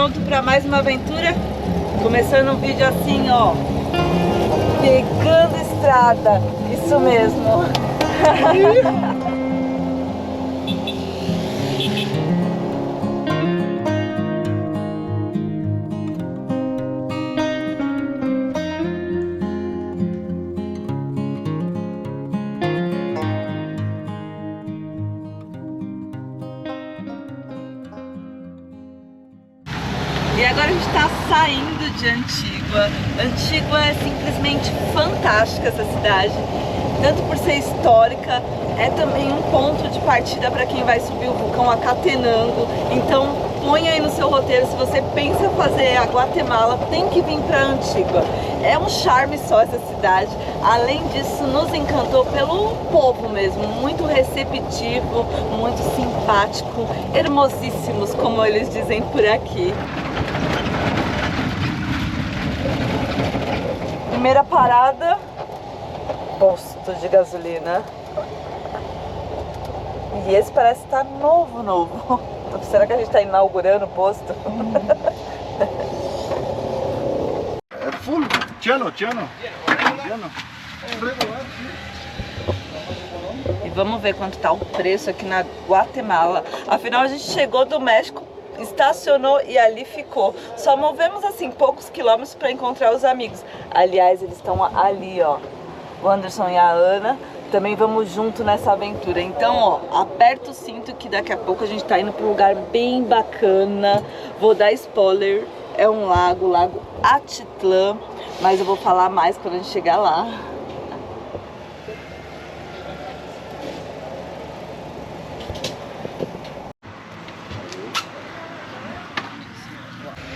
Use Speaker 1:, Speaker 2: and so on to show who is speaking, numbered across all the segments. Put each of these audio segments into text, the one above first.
Speaker 1: Pronto para mais uma aventura? Começando um vídeo assim, ó, pegando estrada, isso mesmo. E agora a gente está saindo de Antígua. Antígua é simplesmente fantástica, essa cidade, tanto por ser histórica, é também um ponto de partida para quem vai subir o vulcão Acatenango. Então põe aí no seu roteiro, se você pensa fazer a Guatemala, tem que vir para Antígua. É um charme só essa cidade. Além disso, nos encantou pelo povo mesmo, muito receptivo, muito simpático, hermosíssimos, como eles dizem por aqui. Primeira parada, posto de gasolina. E esse parece estar novo. Será que a gente está inaugurando o posto?
Speaker 2: É full, lleno.
Speaker 1: E vamos ver quanto está o preço aqui na Guatemala. Afinal, a gente chegou do México, estacionou e ali ficou. Só movemos assim poucos quilômetros para encontrar os amigos. Aliás, eles estão ali, ó. O Anderson e a Ana. Também vamos junto nessa aventura. Então, ó, aperta o cinto que daqui a pouco a gente tá indo para um lugar bem bacana. Vou dar spoiler. É um lago, Lago Atitlán. Mas eu vou falar mais quando a gente chegar lá.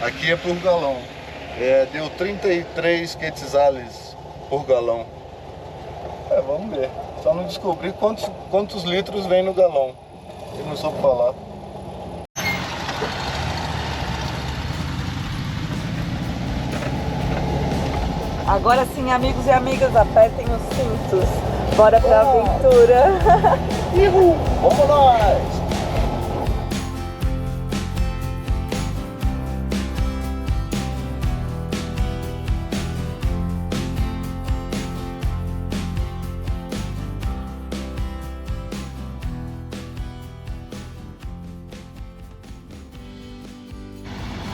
Speaker 2: Aqui é por galão. Deu 33 quetzales por galão. Vamos ver. Só não descobri quantos litros vem no galão. Eu não soube falar.
Speaker 1: Agora sim, amigos e amigas, apertem os cintos. Bora pra aventura.
Speaker 2: Uhul! Vamos nós!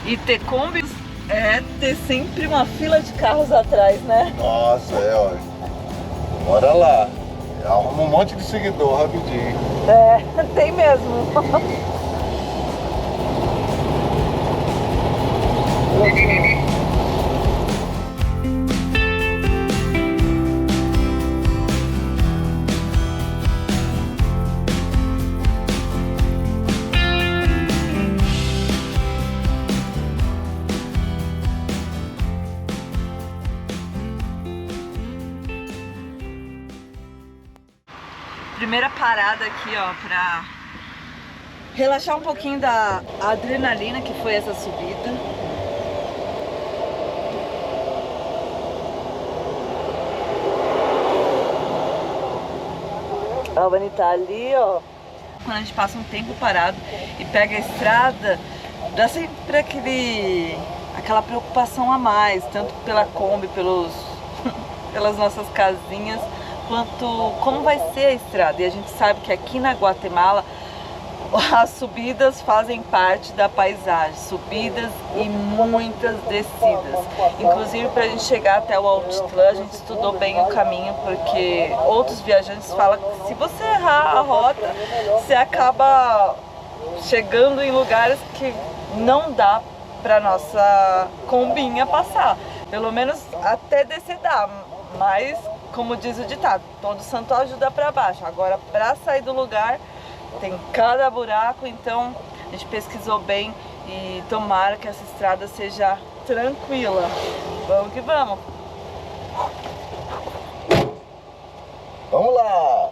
Speaker 1: E ter Kombi é ter sempre uma fila de carros atrás, né?
Speaker 2: Nossa, ó. Bora lá. Arruma um monte de seguidor rapidinho.
Speaker 1: Tem mesmo. Primeira parada aqui, ó, pra relaxar um pouquinho da adrenalina que foi essa subida. A Vani tá ali, ó. Quando a gente passa um tempo parado e pega a estrada, dá sempre aquela preocupação a mais, tanto pela Kombi, pelas nossas casinhas, quanto como vai ser a estrada. E a gente sabe que aqui na Guatemala as subidas fazem parte da paisagem, subidas e muitas descidas. Inclusive, para a gente chegar até o Altitlán, a gente estudou bem o caminho, porque outros viajantes falam que se você errar a rota, você acaba chegando em lugares que não dá para nossa combinha passar. Pelo menos até descer dá, mas como diz o ditado, todo santo ajuda para baixo. Agora, para sair do lugar, tem cada buraco, então a gente pesquisou bem e tomara que essa estrada seja tranquila. Vamos que vamos!
Speaker 2: Vamos lá!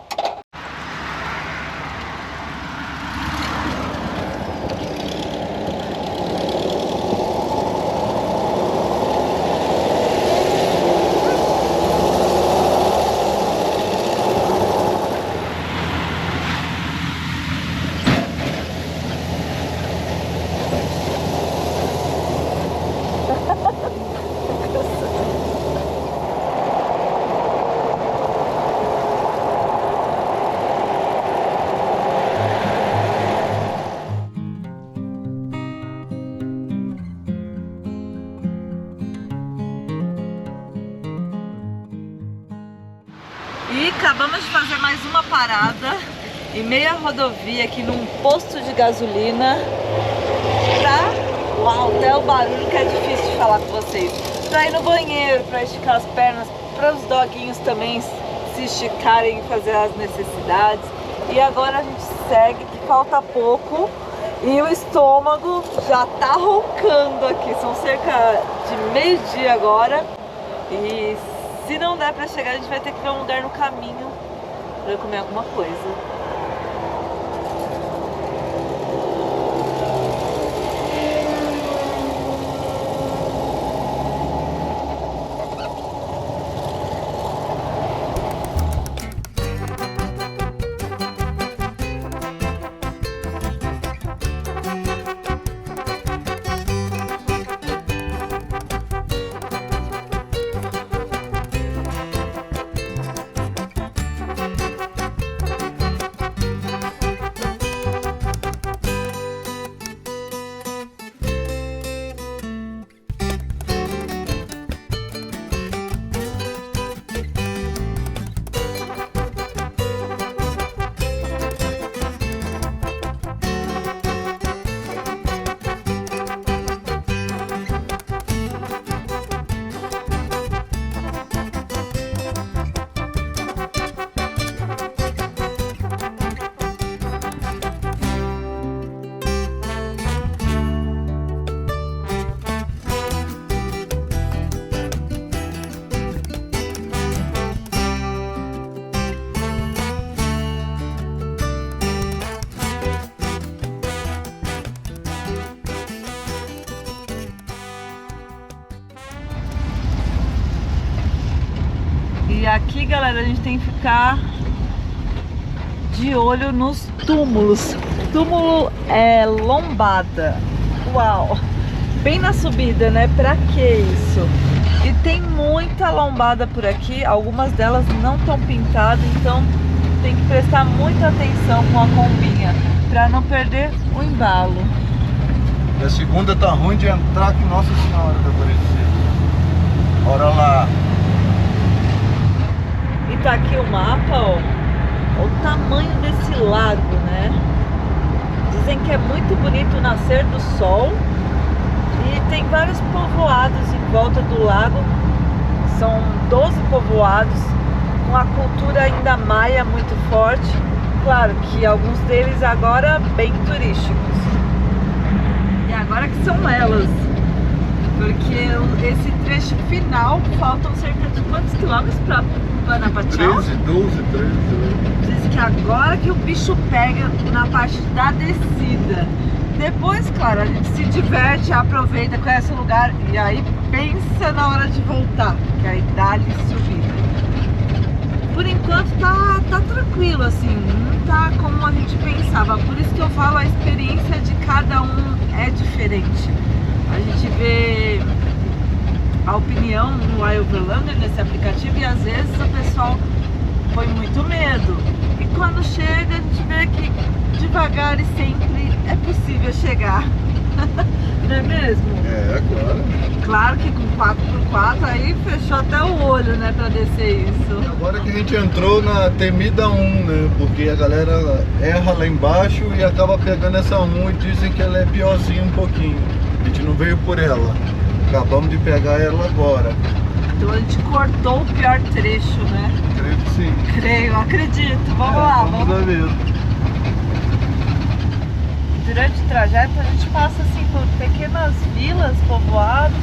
Speaker 1: E acabamos de fazer mais uma parada em meia rodovia aqui num posto de gasolina pra... Uau, até o barulho que é difícil de falar com vocês. Pra ir no banheiro, pra esticar as pernas, para os doguinhos também se esticarem e fazer as necessidades. E agora a gente segue, que falta pouco. E o estômago já tá roncando aqui. São cerca de meio-dia agora. E se não der pra chegar, a gente vai ter que ver um lugar no caminho pra comer alguma coisa. E aqui, galera, a gente tem que ficar de olho nos túmulos. Túmulo é lombada. Uau! Bem na subida, né? Pra que isso? E tem muita lombada por aqui. Algumas delas não estão pintadas, então tem que prestar muita atenção com a combinha pra não perder o embalo.
Speaker 2: E a segunda tá ruim de entrar com Nossa Senhora da Aparecida. Bora lá.
Speaker 1: E tá aqui o mapa, ó. Olha o tamanho desse lago, né? Dizem que é muito bonito o nascer do sol. E tem vários povoados em volta do lago. São 12 povoados, com a cultura ainda maia muito forte. Claro que alguns deles agora bem turísticos. E agora que são elas. Porque esse trecho final faltam cerca de quantos quilômetros para Panapachal?
Speaker 2: 13, 12, 13.
Speaker 1: Diz que agora que o bicho pega na parte da descida. Depois, claro, a gente se diverte, aproveita, conhece o lugar e aí pensa na hora de voltar, que aí dá-lhe subida. Por enquanto tá tranquilo, assim, não tá como a gente pensava. Por isso que eu falo, a experiência de cada um é diferente. A gente vê a opinião no iOverlander, nesse aplicativo, e às vezes o pessoal põe muito medo. E quando chega, a gente vê que devagar e sempre é possível chegar. Não é mesmo?
Speaker 2: É, claro.
Speaker 1: Claro que com 4x4 aí fechou até o olho, né, pra descer isso.
Speaker 2: Agora que a gente entrou na temida 1, né? Porque a galera erra lá embaixo e acaba pegando essa 1 e dizem que ela é piorzinha um pouquinho. A gente não veio por ela. Acabamos de pegar ela agora.
Speaker 1: Então a gente cortou o pior trecho, né?
Speaker 2: Creio que sim.
Speaker 1: Creio, acredito. Vamos lá,
Speaker 2: vamos ver.
Speaker 1: Durante o trajeto a gente passa assim por pequenas vilas, povoados.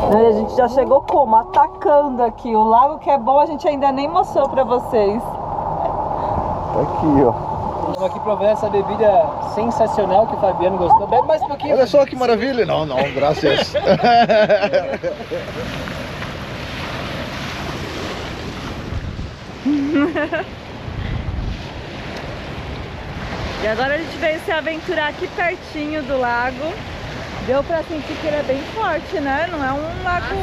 Speaker 1: A gente já chegou como? Atacando aqui. O lago que é bom a gente ainda nem mostrou pra vocês.
Speaker 2: Tá aqui, ó.
Speaker 3: Estamos aqui provando essa bebida sensacional que o Fabiano gostou. Bebe mais um pouquinho.
Speaker 2: Olha só que maravilha. Não, não, graças.
Speaker 1: E agora a gente veio se aventurar aqui pertinho do lago. Deu pra sentir que ele é bem forte, né? Não é um lago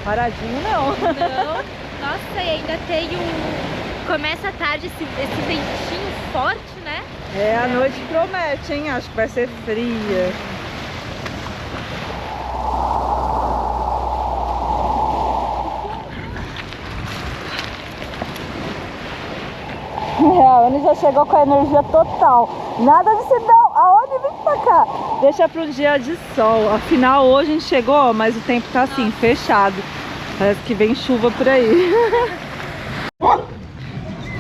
Speaker 1: paradinho, não.
Speaker 4: Não. Nossa, e ainda tem começa à tarde esse ventinho forte, né?
Speaker 1: É, a noite promete, hein? Acho que vai ser fria. A Anne já chegou com a energia total. Nada de se não. Aonde vem pra cá? Deixa para um dia de sol. Afinal, hoje a gente chegou, mas o tempo tá assim, fechado. Parece que vem chuva por aí.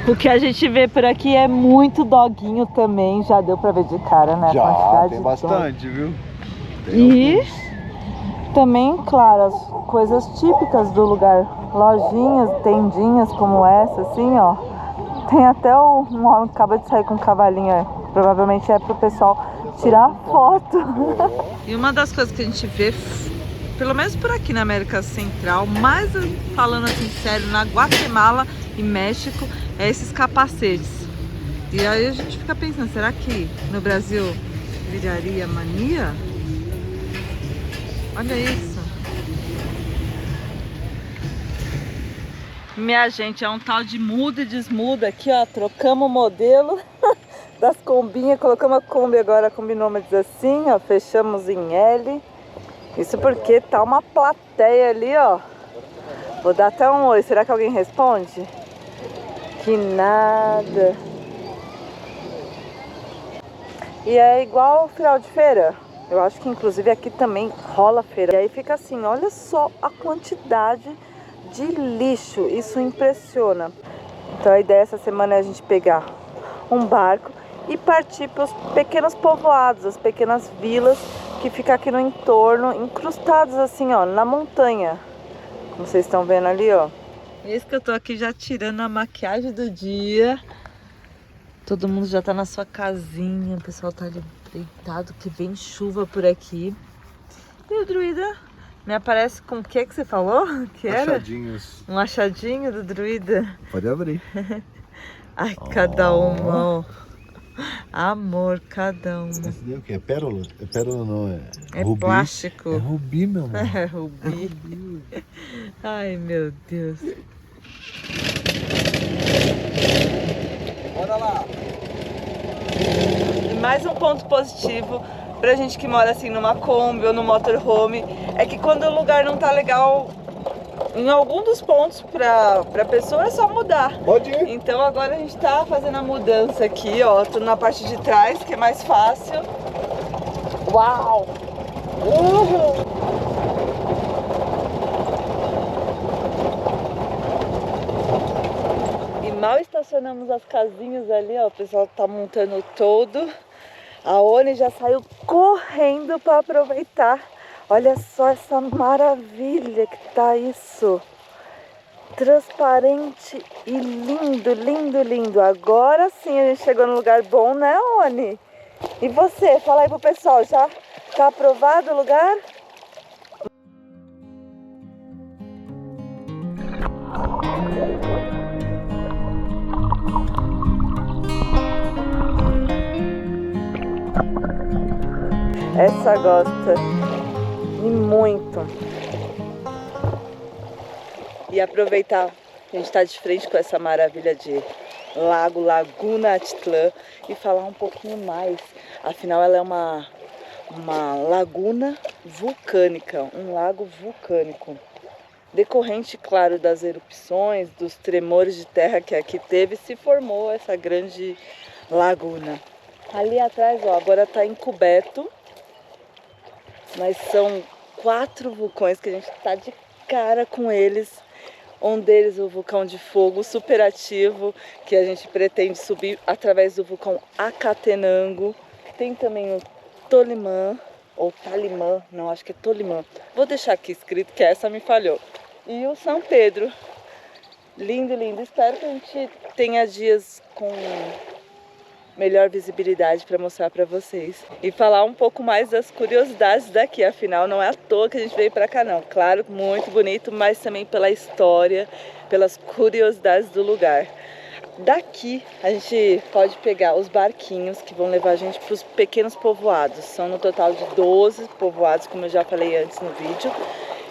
Speaker 1: O que a gente vê por aqui é muito doguinho também. Já deu pra ver de cara, né?
Speaker 2: Já, tem bastante, viu?
Speaker 1: E também, claro, as coisas típicas do lugar. Lojinhas, tendinhas como essa, assim, ó. Tem até um homem que acaba de sair com um cavalinho, provavelmente é pro pessoal tirar foto. E uma das coisas que a gente vê, pelo menos por aqui na América Central, mais falando assim sério, na Guatemala e México, é esses capacetes. E aí a gente fica pensando, será que no Brasil viraria mania? Olha isso. Minha gente, é um tal de muda e desmuda aqui, ó. Trocamos o modelo das combinhas, colocamos a Kombi agora com binômios assim, ó. Fechamos em L. Isso porque tá uma plateia ali, ó. Vou dar até um oi. Será que alguém responde? Que nada. E é igual final de feira. Eu acho que inclusive aqui também rola feira. E aí fica assim, olha só a quantidade de lixo, isso impressiona. Então a ideia essa semana é a gente pegar um barco e partir para os pequenos povoados, as pequenas vilas que ficam aqui no entorno, incrustados assim, ó, na montanha. Como vocês estão vendo ali, ó. Esse que eu tô aqui já tirando a maquiagem do dia. Todo mundo já tá na sua casinha, o pessoal tá ali deitado, que vem chuva por aqui. E o druida me aparece com o que você falou? Que era?
Speaker 2: Achadinhos.
Speaker 1: Um achadinho do druida.
Speaker 2: Pode abrir.
Speaker 1: Ai, cada uma, ó. Amor, cada uma.
Speaker 2: Esse daí é o que? É pérola? É pérola não,
Speaker 1: É
Speaker 2: rubi.
Speaker 1: plástico.
Speaker 2: É rubi, meu amor.
Speaker 1: É rubi. Ai, meu Deus.
Speaker 2: Bora lá.
Speaker 1: E mais um ponto positivo pra gente que mora assim numa Kombi ou no motorhome é que quando o lugar não tá legal em algum dos pontos pra pessoa é só mudar.
Speaker 2: Pode ir.
Speaker 1: Então agora a gente tá fazendo a mudança aqui, ó. Tô na parte de trás, que é mais fácil. Uau! E mal estacionamos as casinhas ali, ó. O pessoal tá montando todo. A Oni já saiu correndo para aproveitar. Olha só essa maravilha que tá isso. Transparente e lindo, lindo, lindo. Agora sim a gente chegou no lugar bom, né, Oni? E você, fala aí pro pessoal, já tá aprovado o lugar? Essa gosta e muito. E aproveitar que a gente está de frente com essa maravilha de lago, Laguna Atitlán, e falar um pouquinho mais. Afinal, ela é uma laguna vulcânica, um lago vulcânico. Decorrente, claro, das erupções, dos tremores de terra que aqui teve, se formou essa grande laguna. Ali atrás, ó, agora está encoberto. Mas são 4 vulcões que a gente está de cara com eles. Um deles, o vulcão de fogo superativo, que a gente pretende subir através do vulcão Acatenango. Tem também o Tolimã, ou Talimã, não, acho que é Tolimã. Vou deixar aqui escrito que essa me falhou. E o São Pedro. Lindo, lindo. Espero que a gente tenha dias com melhor visibilidade para mostrar para vocês e falar um pouco mais das curiosidades daqui. Afinal, não é à toa que a gente veio para cá, não. Claro, muito bonito, mas também pela história, pelas curiosidades do lugar. Daqui a gente pode pegar os barquinhos que vão levar a gente para os pequenos povoados. São no total de 12 povoados, como eu já falei antes no vídeo.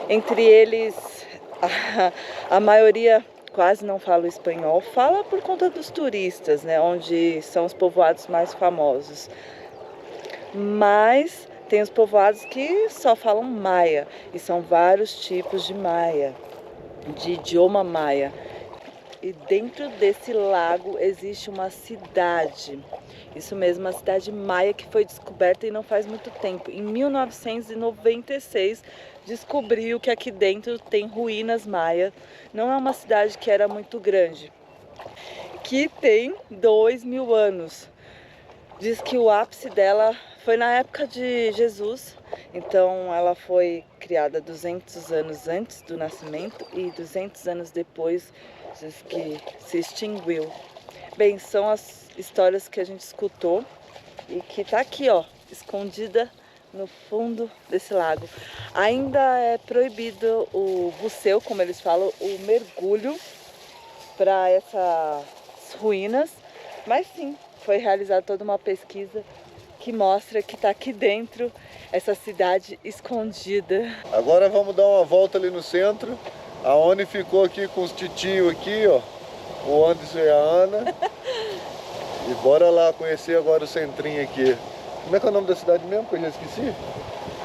Speaker 1: Entre eles, a maioria quase não fala espanhol. Fala por conta dos turistas, né? Onde são os povoados mais famosos. Mas tem os povoados que só falam maia. E são vários tipos de maia, de idioma maia. E dentro desse lago existe uma cidade, isso mesmo, uma cidade maia que foi descoberta e não faz muito tempo. Em 1996 descobriu que aqui dentro tem ruínas maias. Não é uma cidade que era muito grande, que tem 2.000 anos. Diz que o ápice dela foi na época de Jesus, então ela foi criada 200 anos antes do nascimento e 200 anos depois diz que se extinguiu. Bem, são as histórias que a gente escutou e que tá aqui, ó, escondida no fundo desse lago. Ainda é proibido o buceu, como eles falam, o mergulho para essas ruínas, mas sim, foi realizada toda uma pesquisa que mostra que tá aqui dentro essa cidade escondida.
Speaker 2: Agora vamos dar uma volta ali no centro. A Oni ficou aqui com os titios aqui, ó. O Anderson e a Ana. E bora lá conhecer agora o centrinho aqui. Como é que é o nome da cidade mesmo, que eu já esqueci?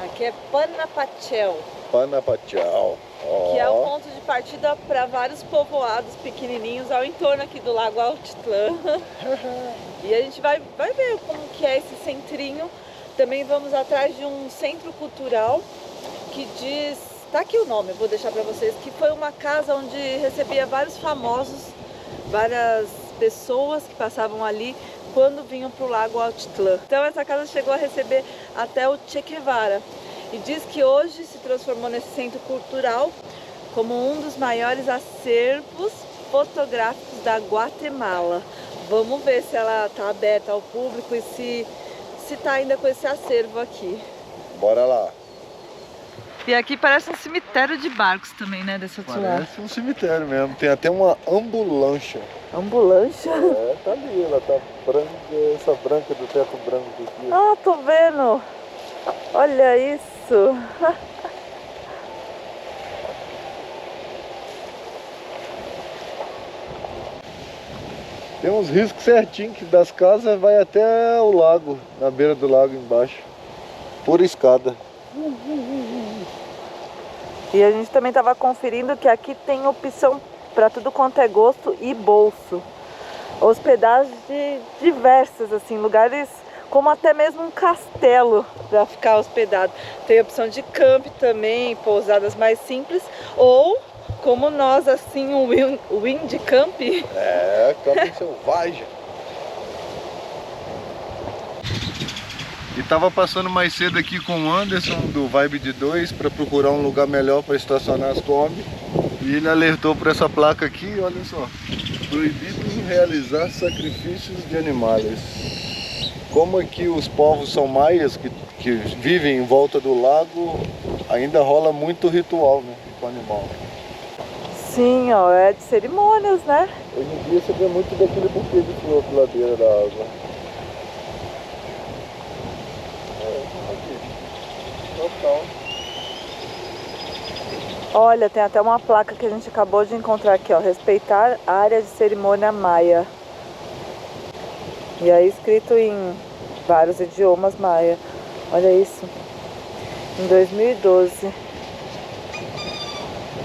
Speaker 1: Aqui é Panapachel,
Speaker 2: Panapachel.
Speaker 1: que é o ponto de partida para vários povoados pequenininhos ao entorno aqui do Lago Altitlán. E a gente vai ver como que é esse centrinho. Também vamos atrás de um centro cultural que diz, tá aqui o nome, eu vou deixar para vocês, que foi uma casa onde recebia vários famosos, várias pessoas que passavam ali quando vinham para o Lago Altitlán. Então essa casa chegou a receber até o Che Guevara. E diz que hoje se transformou nesse centro cultural como um dos maiores acervos fotográficos da Guatemala. Vamos ver se ela está aberta ao público e se está ainda com esse acervo aqui.
Speaker 2: Bora lá.
Speaker 1: E aqui parece um cemitério de barcos também, né, desse outro lado.
Speaker 2: Parece um cemitério mesmo. Tem até uma ambulância.
Speaker 1: Ambulância?
Speaker 2: É, tá ali, ela tá branca, essa branca do teto branco aqui.
Speaker 1: Ah, tô vendo. Olha isso.
Speaker 2: Tem uns riscos certinho que das casas vai até o lago, na beira do lago embaixo. Por escada.
Speaker 1: E a gente também estava conferindo que aqui tem opção para tudo quanto é gosto e bolso. Hospedagem de diversas, assim, lugares como até mesmo um castelo para ficar hospedado. Tem opção de camp também, pousadas mais simples, ou como nós, assim, o wind camp.
Speaker 2: É, camping selvagem. E tava passando mais cedo aqui com o Anderson do Vibe de 2 para procurar um lugar melhor para estacionar as Kombi. E ele alertou por essa placa aqui, olha só. Proibido realizar sacrifícios de animais. Como aqui os povos são maias que vivem em volta do lago, ainda rola muito ritual, né, com o animal.
Speaker 1: Sim, ó, é de cerimônias, né?
Speaker 2: Hoje em dia você vê muito daquele buquê de flor pela beira da água. Total.
Speaker 1: Olha, tem até uma placa que a gente acabou de encontrar aqui, ó. Respeitar a área de cerimônia maia. E aí escrito em vários idiomas maia. Olha isso. Em 2012.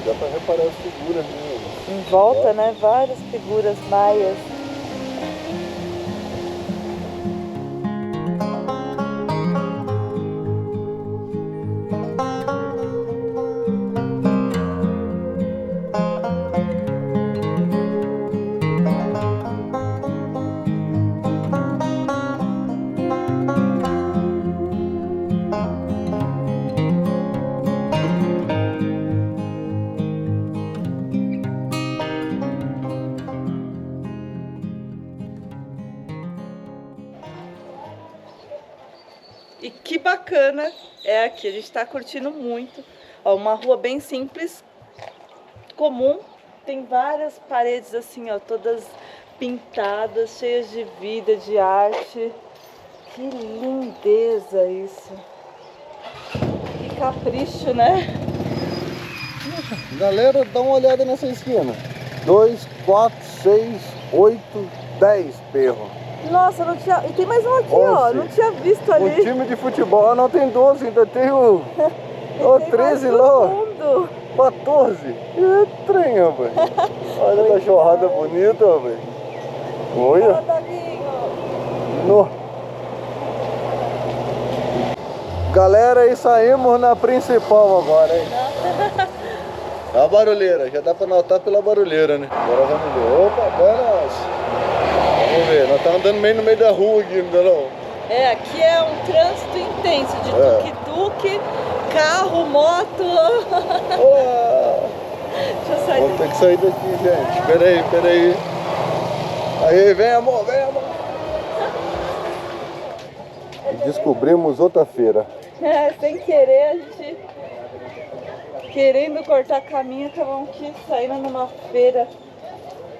Speaker 2: Dá pra reparar as figuras, né?
Speaker 1: Em volta, né? Várias figuras maias. E que bacana é aqui, a gente tá curtindo muito. Ó, uma rua bem simples, comum, tem várias paredes assim, ó, todas pintadas, cheias de vida, de arte. Que lindeza isso. Que capricho, né?
Speaker 2: Galera, dá uma olhada nessa esquina. 2, 4, 6, 8, 10 perros.
Speaker 1: Nossa, não tinha... E tem mais um aqui,
Speaker 2: 11.
Speaker 1: ó. Não tinha visto ali.
Speaker 2: Um time de futebol, não tem 12, ainda tem o... Ó, 13 lá, ó. 14. Que trem, rapaz. Olha a cachorrada bonita, rapaz. Olha. No. Galera, aí saímos na principal agora, hein? A barulheira, já dá pra notar pela barulheira, né? Agora vamos ver. Opa, buenas. Vamos ver, nós estamos andando meio no meio da rua aqui, não é não?
Speaker 1: É, aqui é um trânsito intenso de tuk-tuk, carro, moto. Deixa eu sair.
Speaker 2: Vamos ter que sair daqui, gente. Pera aí. Aí, vem amor, vem amor. Descobrimos outra feira.
Speaker 1: É, sem querer, a gente querendo cortar caminho, acabamos aqui saindo numa feira.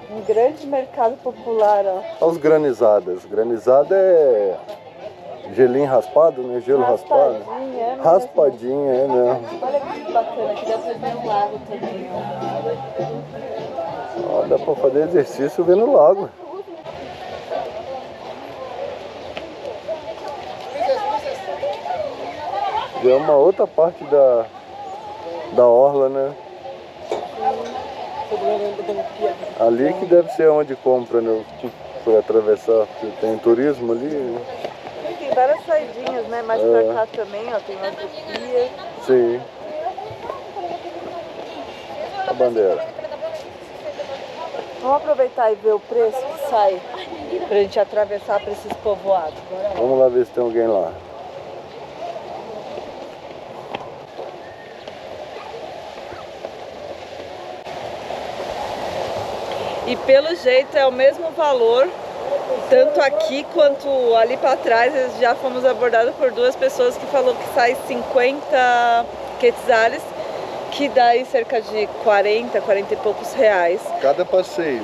Speaker 1: Um grande mercado popular, ó.
Speaker 2: Olha os granizadas. Granizada é gelinho raspado, né? Gelo raspado.
Speaker 1: É
Speaker 2: Raspadinha, é mesmo.
Speaker 1: Olha que bacana, aqui dá pra ver o lago também, ó.
Speaker 2: Ó, dá pra fazer exercício vendo o lago. E é uma outra parte da orla, né? Ali que deve ser onde compra, né? Foi atravessar, porque tem turismo ali. Né?
Speaker 1: Tem várias saidinhas, né? Mais pra cá também, ó. Tem outro guia.
Speaker 2: Sim. A bandeira.
Speaker 1: Vamos aproveitar e ver o preço que sai pra gente atravessar pra esses povoados.
Speaker 2: Vamos lá ver se tem alguém lá.
Speaker 1: E pelo jeito é o mesmo valor, tanto aqui quanto ali para trás. Já fomos abordados por duas pessoas que falou que sai 50 quetzales, que dá aí cerca de 40 e poucos reais.
Speaker 2: Cada passeio.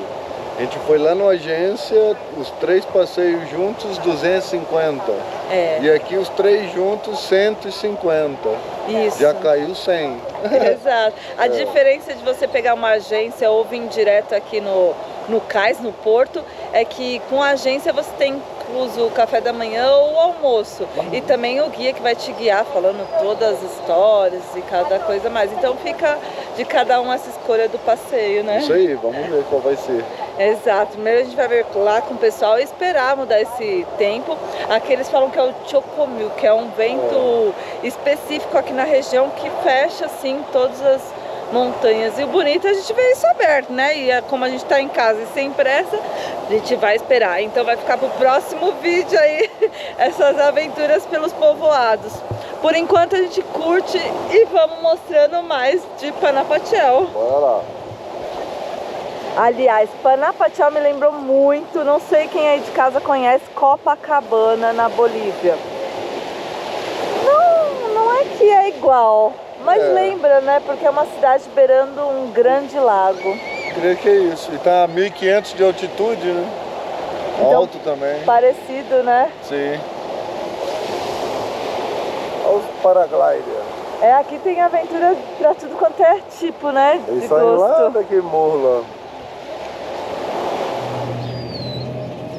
Speaker 2: A gente foi lá na agência, os 3 passeios juntos, 250.
Speaker 1: É.
Speaker 2: E aqui os 3 juntos, 150.
Speaker 1: Isso.
Speaker 2: Já caiu 100.
Speaker 1: Exato. A diferença de você pegar uma agência ou vir direto aqui no cais, no porto, é que com a agência você tem incluso o café da manhã ou o almoço. E também o guia que vai te guiar falando todas as histórias e cada coisa mais. Então fica de cada um essa escolha do passeio, né?
Speaker 2: Isso aí, vamos ver qual vai ser.
Speaker 1: Exato. Primeiro a gente vai ver lá com o pessoal e esperar mudar esse tempo. Aqui eles falam que é o Chocomil, que é um vento específico aqui na região que fecha assim todas as montanhas. E o bonito é a gente ver isso aberto, né? E como a gente tá em casa e sem pressa, a gente vai esperar. Então vai ficar pro próximo vídeo aí essas aventuras pelos povoados. Por enquanto a gente curte e vamos mostrando mais de Panapachel.
Speaker 2: Bora lá.
Speaker 1: Aliás, Panapachel me lembrou muito, não sei quem aí de casa conhece, Copacabana, na Bolívia. Não é que é igual, mas lembra, né? Porque é uma cidade beirando um grande lago.
Speaker 2: Creio que é isso. E tá a 1.500 de altitude, né?
Speaker 1: Então,
Speaker 2: alto também.
Speaker 1: Parecido, né?
Speaker 2: Sim. Olha os paragliders.
Speaker 1: É, aqui tem aventura pra tudo quanto é tipo, né?
Speaker 2: Eles
Speaker 1: de
Speaker 2: saem
Speaker 1: gosto.
Speaker 2: lá daquele morro lá.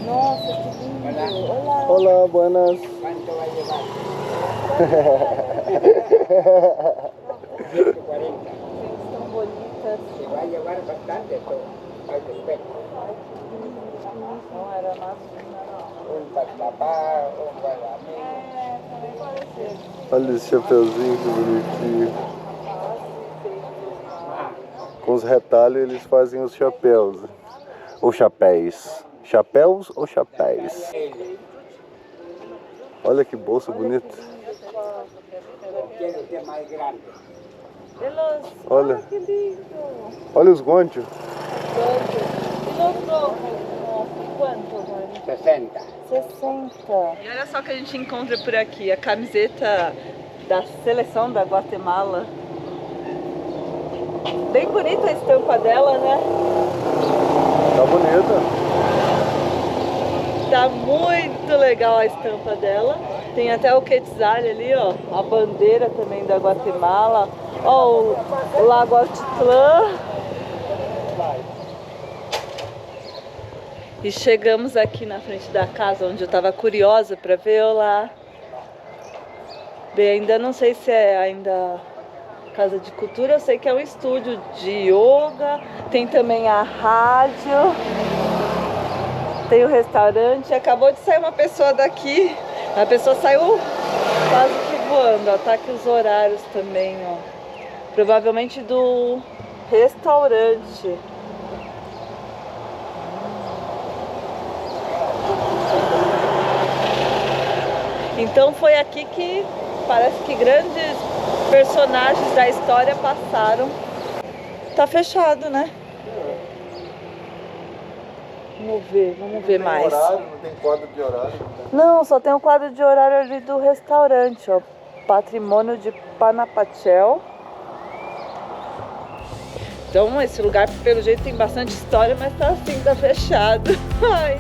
Speaker 1: Nossa, que lindo! Olá!
Speaker 2: Olá, buenas.
Speaker 1: São bonitas. Não era masculina, não.
Speaker 2: Olha esse chapeuzinho que bonitinho. Com os retalhos eles fazem os chapéus. Ou chapéus. Chapéus ou chapéus? Olha que bolsa bonita. Olha.
Speaker 1: Que lindo!
Speaker 2: Olha os guanchos.
Speaker 1: E no troco? Quanto, Mari?
Speaker 5: 60.
Speaker 1: 60. E olha só o que a gente encontra por aqui, a camiseta da seleção da Guatemala. Bem bonita a estampa dela, né?
Speaker 2: Tá bonita.
Speaker 1: Tá muito legal a estampa dela. Tem até o Quetzal ali, ó. A bandeira também da Guatemala. Ó, o Lago Altitlán. E chegamos aqui na frente da casa, onde eu tava curiosa para ver lá. Bem, ainda não sei se é ainda casa de cultura, eu sei que é um estúdio de yoga. Tem também a rádio. Tem o restaurante. Acabou de sair uma pessoa daqui. A pessoa saiu quase que voando, ó. Tá aqui os horários também, ó. Provavelmente do restaurante. Então foi aqui que parece que grandes personagens da história passaram. Tá fechado, né? Vamos ver mais.
Speaker 2: Horário, não tem quadro de horário.
Speaker 1: Não, só tem um quadro de horário ali do restaurante, ó. Patrimônio de Panapachel. Então esse lugar, pelo jeito, tem bastante história, mas tá assim, tá fechado. Ai.